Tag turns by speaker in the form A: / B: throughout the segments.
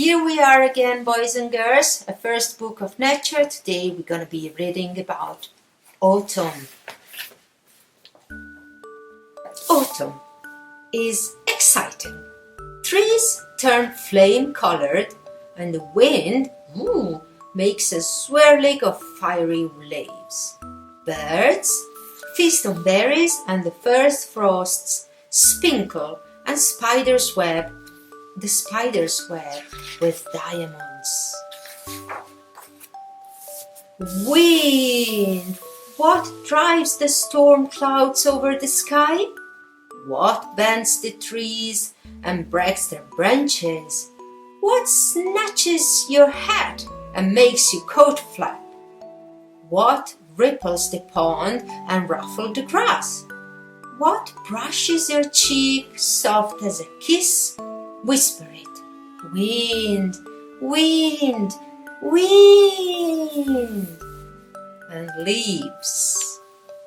A: here we are again, boys and girls, a first book of nature. Today we're going to be reading about autumn. Autumn is exciting. Trees turn flame-colored and the wind makes a swirling of fiery leaves. Birds feast on berries and the first frosts sprinkle and the spider's web with diamonds. Wind! What drives the storm clouds over the sky? What bends the trees and breaks their branches? What snatches your hat and makes your coat flap? What ripples the pond and ruffles the grass? What brushes your cheek soft as a kiss? Whisper it, wind, wind, wind. And leaves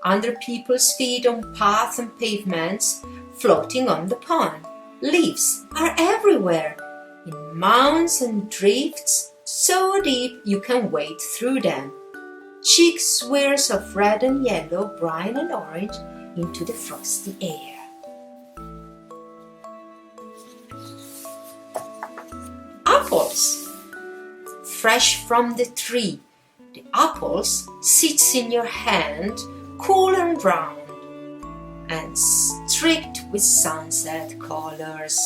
A: under people's feet on paths and pavements, floating on the pond. Leaves are everywhere, in mounds and drifts, so deep you can wade through them. Cheek swirls of red and yellow, brown and orange into the frosty air. Apples, fresh from the tree. The apples sits in your hand, cool and round, and streaked with sunset colors.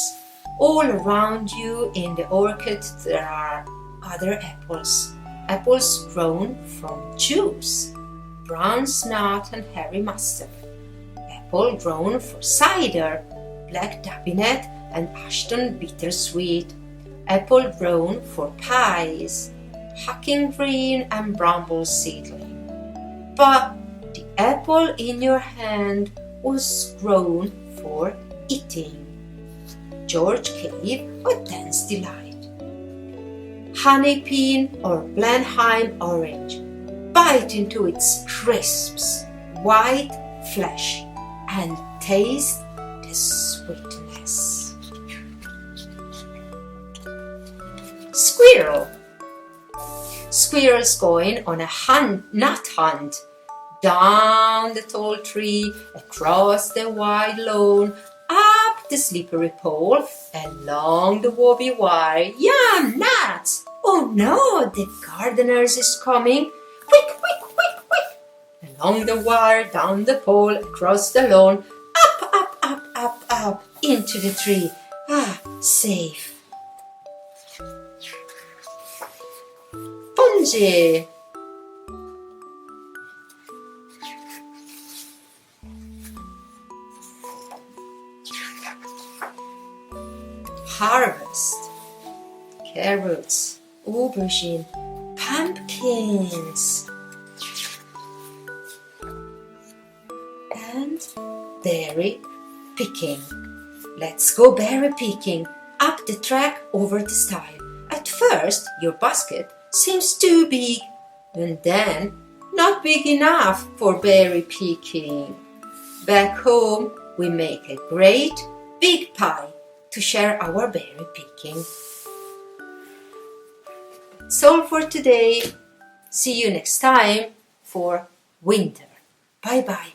A: All around you in the orchard there are other apples. Apples grown from juice, brown snot and hairy mustard. Apple grown for cider, black dabinet and Ashton bittersweet. Apple grown for pies, hacking green and bramble seedling. But the apple in your hand was grown for eating. George gave a dense delight. Honey bean or Blenheim orange, bite into its crisps, white flesh, and taste the sweetness. Squirrel. Squirrels going on a nut hunt. Down the tall tree, across the wide lawn, up the slippery pole, along the wobbly wire. Yum, nuts! Oh no, the gardener's is coming. Quick, quick, quick, quick! Along the wire, down the pole, across the lawn, up, up, up, up, up, into the tree. Safe. Fungi. Harvest. Carrots, aubergine, pumpkins, and berry picking. Let's go berry picking, up the track, over the stile. At first, your basket seems too big, and then not big enough for berry picking. Back home, we make a great big pie to share our berry picking. That's all for today. See you next time for winter. Bye bye.